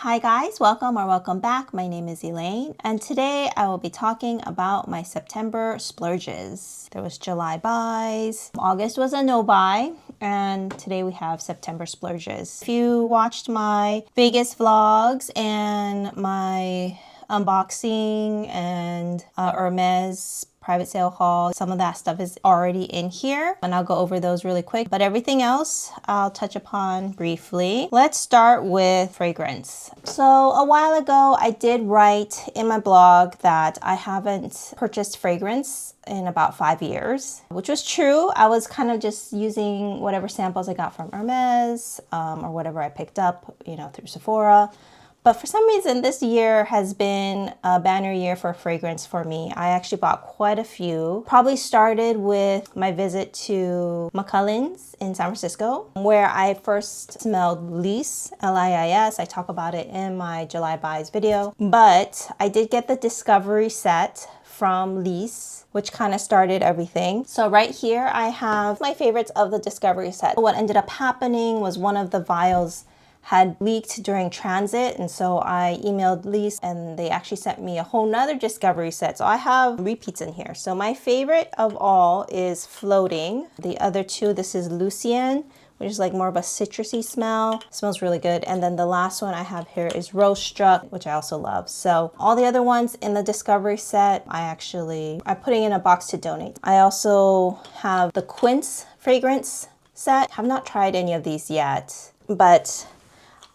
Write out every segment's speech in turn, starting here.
Hi guys, welcome or welcome back. My name is Elaine and today I will be talking about my September splurges. There was July buys, August was a no buy, and today we have September splurges. If you watched my Vegas vlogs and my unboxing and Hermes private sale haul, some of that stuff is already in here and I'll go over those really quick, but everything else I'll touch upon briefly. Let's start with fragrance. So a while ago I did write in my blog that I haven't purchased fragrance in about 5 years, which was true. I was kind of just using whatever samples I got from Hermes or whatever I picked up, through Sephora. But for some reason, this year has been a banner year for fragrance for me. I actually bought quite a few. Probably started with my visit to McCullen's in San Francisco, where I first smelled Liis, L-I-I-S. I talk about it in my July buys video. But I did get the Discovery Set from Liis, which kind of started everything. So right here, I have my favorites of the Discovery Set. What ended up happening was one of the vials had leaked during transit, and so I emailed Liis and they actually sent me a whole nother Discovery Set. So I have repeats in here. So my favorite of all is Floating. The other two, this is Lucien, which is like more of a citrusy smell. It smells really good. And then the last one I have here is Rose Struck, which I also love. So all the other ones in the Discovery Set, I'm putting in a box to donate. I also have the Quince Fragrance Set. Have not tried any of these yet, but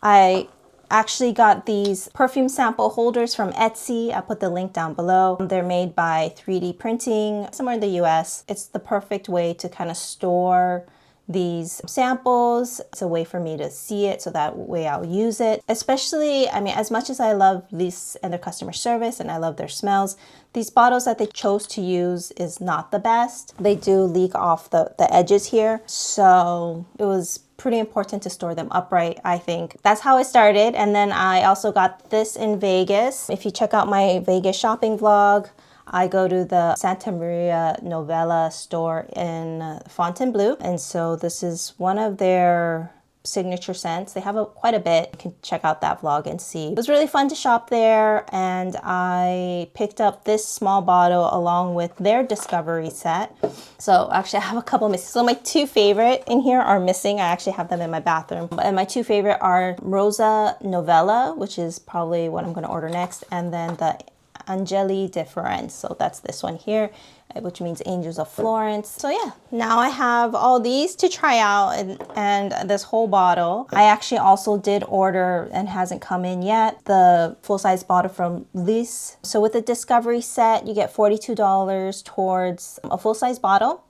I actually got these perfume sample holders from Etsy. I'll put the link down below. They're made by 3D printing somewhere in the US. It's the perfect way to kind of store these samples. It's a way for me to see it so that way I'll use it. Especially, as much as I love Liis and their customer service and I love their smells, these bottles that they chose to use is not the best. They do leak off the edges here. So it was pretty important to store them upright, I think. That's how it started. And then I also got this in Vegas. If you check out my Vegas shopping vlog, I go to the Santa Maria Novella store in Fontainebleau. And so this is one of their signature scents. They have quite a bit. You can check out that vlog and see. It was really fun to shop there, and I picked up this small bottle along with their Discovery Set. So actually I have a couple missing. So my two favorite in here are missing. I actually have them in my bathroom. And my two favorite are Rosa Novella, which is probably what I'm going to order next, and then the Angeli de Florence. So that's this one here, which means Angels of Florence. So yeah, now I have all these to try out and this whole bottle. I actually also did order, and hasn't come in yet, the full-size bottle from Liis. So with the Discovery Set, you get $42 towards a full-size bottle.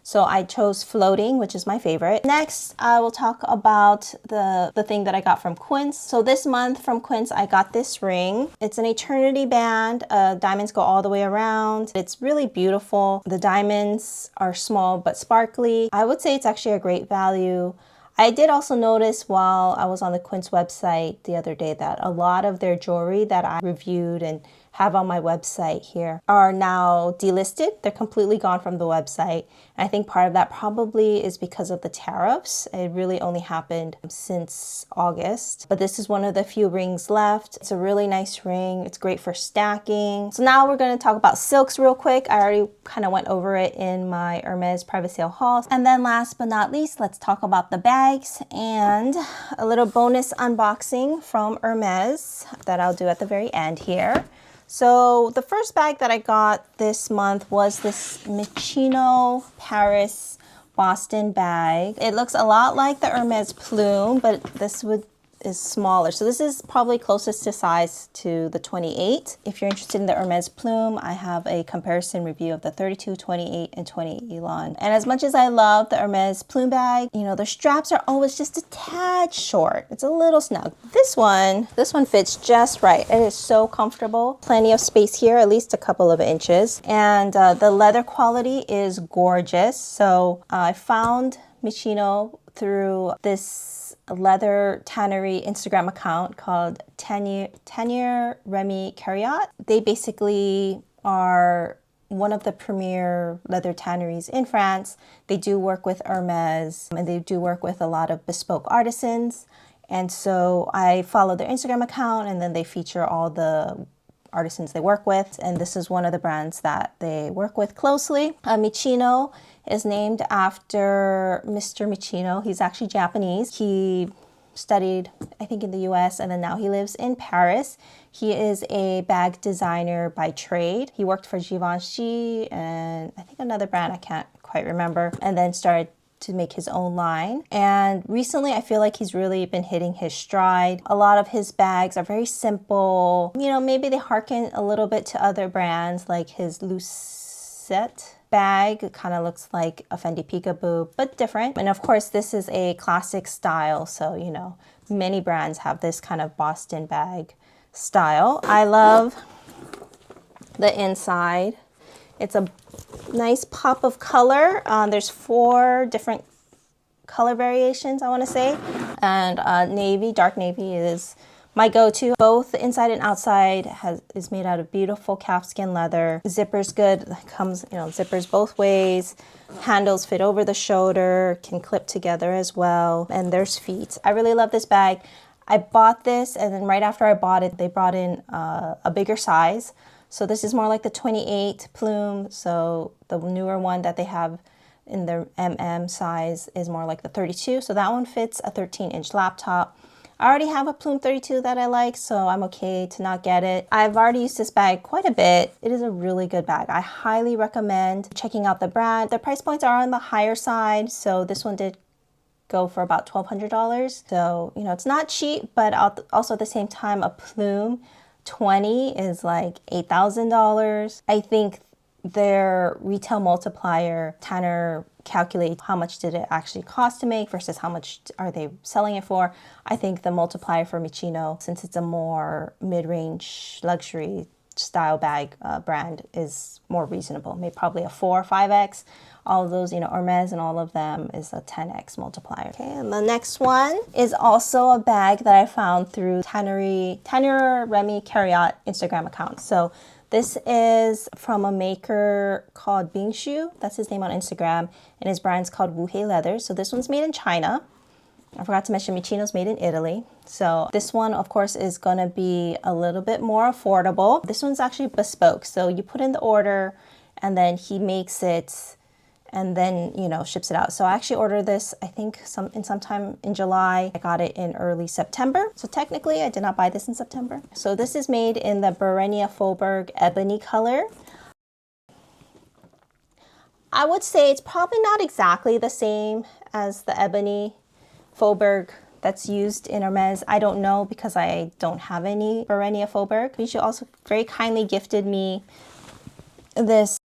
So I chose Floating, which is my favorite. Next, I will talk about the thing that I got from Quince. So this month from Quince, I got this ring. It's an eternity band. Diamonds go all the way around. It's really beautiful. The diamonds are small but sparkly. I would say it's actually a great value. I did also notice while I was on the Quince website the other day that a lot of their jewelry that I reviewed and have on my website here are now delisted. They're completely gone from the website. And I think part of that probably is because of the tariffs. It really only happened since August. But this is one of the few rings left. It's a really nice ring. It's great for stacking. So now we're going to talk about silks real quick. I already kind of went over it in my Hermes private sale haul. And then last but not least, let's talk about the bags and a little bonus unboxing from Hermes that I'll do at the very end here. So the first bag that I got this month was this Michino Paris Boston bag. It looks a lot like the Hermes Plume, but this is smaller. So this is probably closest to size to the 28. If you're interested in the Hermes Plume, I have a comparison review of the 32, 28, and 28 Elan. And as much as I love the Hermes Plume bag, the straps are always just a tad short. It's a little snug. This one fits just right. It is so comfortable. Plenty of space here, at least a couple of inches. And the leather quality is gorgeous. So I found Michino through this leather tannery Instagram account called Tannier Remy Carriot. They basically are one of the premier leather tanneries in France. They do work with Hermes and they do work with a lot of bespoke artisans. And so I follow their Instagram account, and then they feature all the artisans they work with. And this is one of the brands that they work with closely. Michino is named after Mr. Michino. He's actually Japanese. He studied, I think, in the US, and then now he lives in Paris. He is a bag designer by trade. He worked for Givenchy and I think another brand, I can't quite remember, and then started to make his own line. And recently I feel like he's really been hitting his stride. A lot of his bags are very simple. You know, maybe they harken a little bit to other brands, like his Lucette bag. It kind of looks like a Fendi Peekaboo, but different. And of course, this is a classic style. So, you know, many brands have this kind of Boston bag style. I love the inside. It's a nice pop of color. There's 4 different color variations, I want to say. And navy, dark navy is my go-to. Both the inside and outside is made out of beautiful calfskin leather. Zipper's good. Comes, you know, zippers both ways. Handles fit over the shoulder, can clip together as well. And there's feet. I really love this bag. I bought this, and then right after I bought it, they brought in a bigger size. So this is more like the 28 plume. So the newer one that they have in the size is more like the 32. So that one fits a 13-inch laptop. I already have a plume 32 that I like, so I'm okay to not get it. I've already used this bag quite a bit. It is a really good bag. I highly recommend checking out the brand. The price points are on the higher side, so this one did go for about $1,200. So, you know, it's not cheap, but also at the same time, a plume 20 is like $8,000. I think their retail multiplier, Tanner calculate how much did it actually cost to make versus how much are they selling it for. I think the multiplier for Michino, since it's a more mid-range luxury style bag brand, is more reasonable. Maybe probably a 4 or 5x. All of those, you know, Hermes and all of them is a 10x multiplier. Okay, and the next one is also a bag that I found through Tanner Remy Carriot Instagram account. So this is from a maker called Bingshu. That's his name on Instagram. And his brand's called Wuhe Leather. So this one's made in China. I forgot to mention Michino's made in Italy. So this one, of course, is going to be a little bit more affordable. This one's actually bespoke. So you put in the order and then he makes it and then, you know, ships it out. So I actually ordered this, I think, sometime in July. I got it in early September. So technically, I did not buy this in September. So this is made in the Berenia Faubourg ebony color. I would say it's probably not exactly the same as the ebony Faubourg that's used in Hermes. I don't know because I don't have any Berenia Faubourg. She also very kindly gifted me this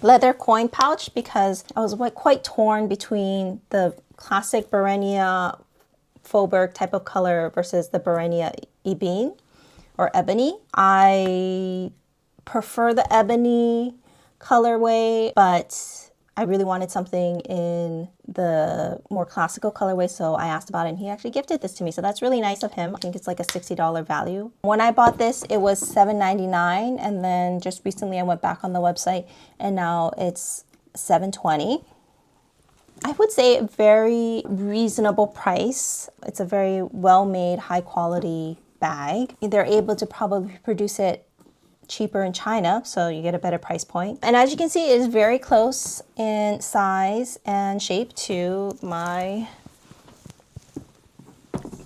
leather coin pouch because I was quite torn between the classic Berenia Faubourg type of color versus the Berenia Ebene or ebony. I prefer the ebony colorway, but I really wanted something in the more classical colorway, so I asked about it and he actually gifted this to me. So that's really nice of him. I think it's like a $60 value. When I bought this, it was $7.99, and then just recently I went back on the website and now it's $7.20. I would say a very reasonable price. It's a very well-made, high-quality bag. They're able to probably produce it cheaper in China, so you get a better price point. And as you can see, it is very close in size and shape to my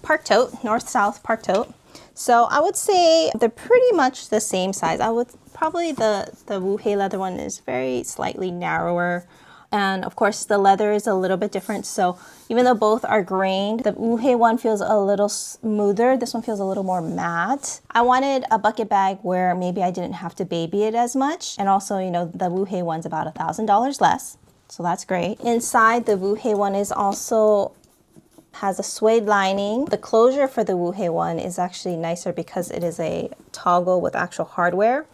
park tote, north-south park tote. So I would say they're pretty much the same size. I would probably the Wuhe leather one is very slightly narrower. And of course, the leather is a little bit different. So even though both are grained, the Wuhe one feels a little smoother. This one feels a little more matte. I wanted a bucket bag where maybe I didn't have to baby it as much. And also, you know, the Wuhe one's about $1,000 less. So that's great. Inside, the Wuhe one is also has a suede lining. The closure for the Wuhe one is actually nicer because it is a toggle with actual hardware.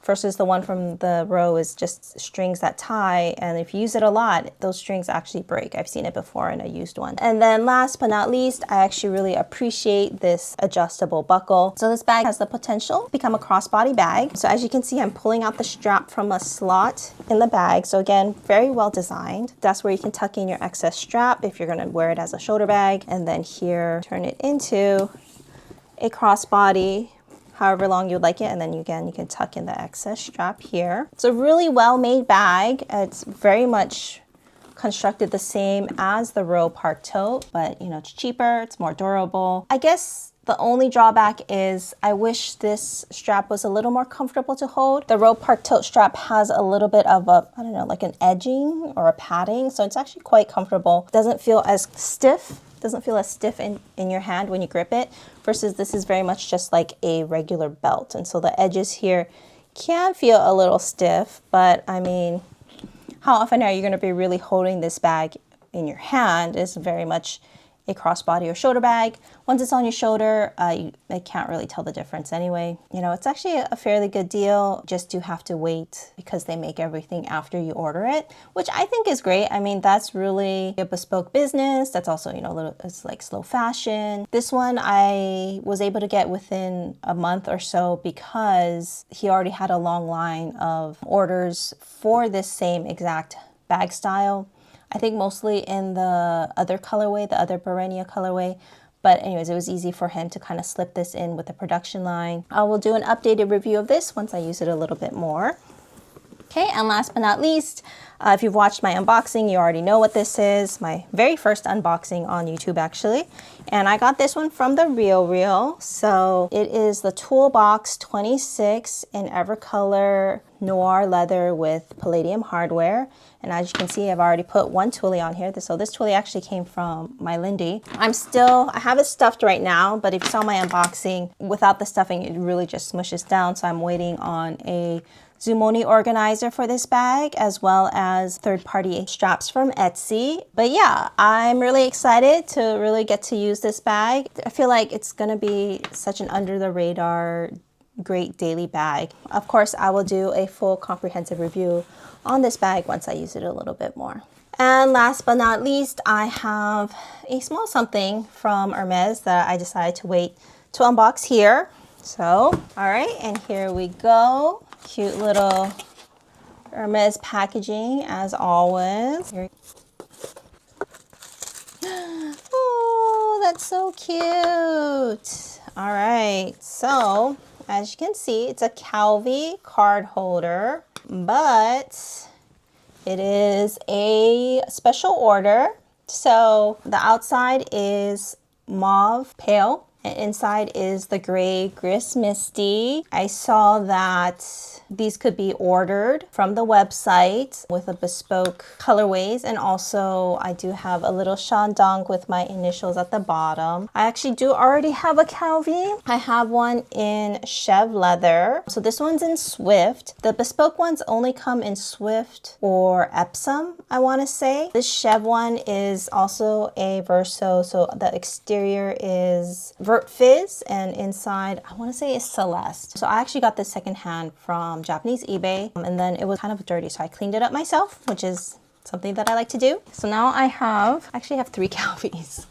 versus the one from the row is just strings that tie, and if you use it a lot, those strings actually break. I've seen it before in a used one. And then last but not least, I actually really appreciate this adjustable buckle. So this bag has the potential to become a crossbody bag. So as you can see, I'm pulling out the strap from a slot in the bag. So again, very well designed. That's where you can tuck in your excess strap if you're gonna wear it as a shoulder bag. And then here, turn it into a crossbody, however long you'd like it, and then again you can tuck in the excess strap here. It's a really well-made bag. It's very much constructed the same as the Row Park Tote, but you know, it's cheaper, it's more durable. I guess the only drawback is I wish this strap was a little more comfortable to hold. The Row Park Tote strap has a little bit of a, I don't know, like an edging or a padding, so it's actually quite comfortable. It doesn't feel as stiff. Doesn't feel as stiff in your hand when you grip it, versus this is very much just like a regular belt. And so the edges here can feel a little stiff, but I mean, how often are you going to be really holding this bag in your hand? It's very much a crossbody or shoulder bag. Once it's on your shoulder, I can't really tell the difference anyway. You know, it's actually a fairly good deal. Just do have to wait because they make everything after you order it, which I think is great. I mean, that's really a bespoke business. That's also, you know, it's like slow fashion. This one I was able to get within a month or so because he already had a long line of orders for this same exact bag style. I think mostly in the other colorway, the other Barenia colorway. But anyways, it was easy for him to kind of slip this in with the production line. I will do an updated review of this once I use it a little bit more. Okay, and last but not least, if you've watched my unboxing, you already know what this is. My very first unboxing on YouTube, actually. And I got this one from The RealReal. So it is the Toolbox 26 in Evercolor Noir Leather with Palladium hardware. And as you can see, I've already put one toolie on here. So this toolie actually came from my Lindy. I have it stuffed right now, but if you saw my unboxing, without the stuffing, it really just smushes down. So I'm waiting on a Zumoni organizer for this bag, as well as third-party straps from Etsy. But yeah, I'm really excited to really get to use this bag. I feel like it's gonna be such an under-the-radar great daily bag. Of course, I will do a full comprehensive review on this bag once I use it a little bit more. And last but not least, I have a small something from Hermes that I decided to wait to unbox here. So, all right, and here we go. Cute little Hermes packaging as always. Oh, that's so cute. All right, so as you can see, it's a Calvie card holder, but it is a special order. So the outside is mauve pale, and inside is the gray Gris Misty. I saw that these could be ordered from the website with a bespoke colorways, and also I do have a little shandong with my initials at the bottom. I actually do already have a Calvie. I have one in Chev leather. So this one's in Swift. The bespoke ones only come in Swift or Epsom, I want to say. This Chev one is also a Verso, so the exterior is Vert Fizz, and inside I want to say is Celeste. So I actually got this secondhand from Japanese eBay, and then it was kind of dirty, so I cleaned it up myself, which is something that I like to do. So now I actually have 3 Calvies.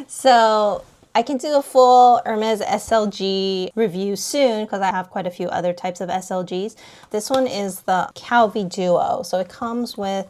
So I can do a full Hermes SLG review soon because I have quite a few other types of SLGs. This one is the Calvie Duo. So it comes with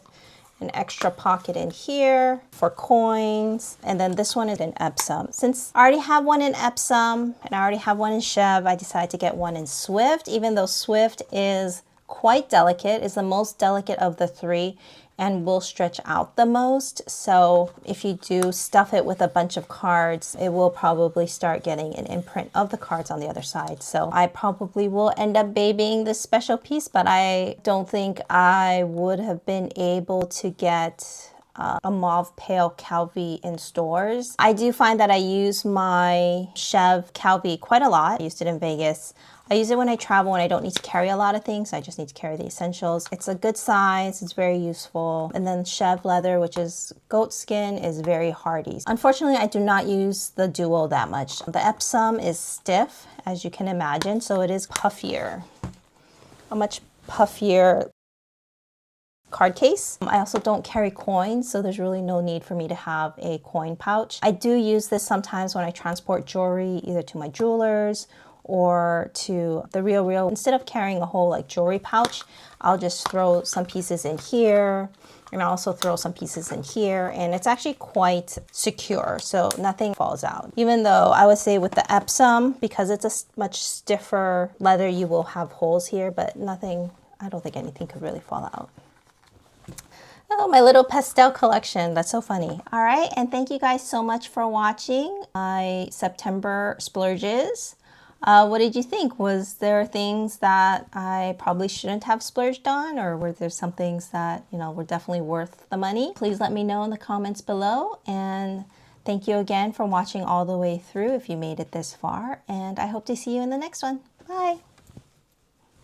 an extra pocket in here for coins, and then this one is in Epsom. Since I already have one in Epsom and I already have one in Chev, I decided to get one in Swift, even though Swift is quite delicate. It's the most delicate of the 3 and will stretch out the most. So if you do stuff it with a bunch of cards, it will probably start getting an imprint of the cards on the other side. So I probably will end up babying this special piece, but I don't think I would have been able to get a mauve pale Calvie in stores. I do find that I use my Chev Calvie quite a lot. I used it in Vegas. I use it when I travel, when I don't need to carry a lot of things. I just need to carry the essentials. It's a good size. It's very useful. And then Chev leather, which is goat skin, is very hardy. Unfortunately, I do not use the Duo that much. The Epsom is stiff, as you can imagine, so it is puffier. a much puffier card case. I also don't carry coins, so there's really no need for me to have a coin pouch. I do use this sometimes when I transport jewelry, either to my jewelers or to the Real. Instead of carrying a whole like jewelry pouch, I'll just throw some pieces in here, and I also throw some pieces in here, and it's actually quite secure, so nothing falls out. Even though I would say with the Epsom, because it's a much stiffer leather, you will have holes here, but nothing, I don't think anything could really fall out. Oh, my little pastel collection. That's so funny. All right, and thank you guys so much for watching my September splurges. What did you think? Was there things that I probably shouldn't have splurged on, or were there some things that, you know, were definitely worth the money? Please let me know in the comments below, and thank you again for watching all the way through if you made it this far, and I hope to see you in the next one. Bye.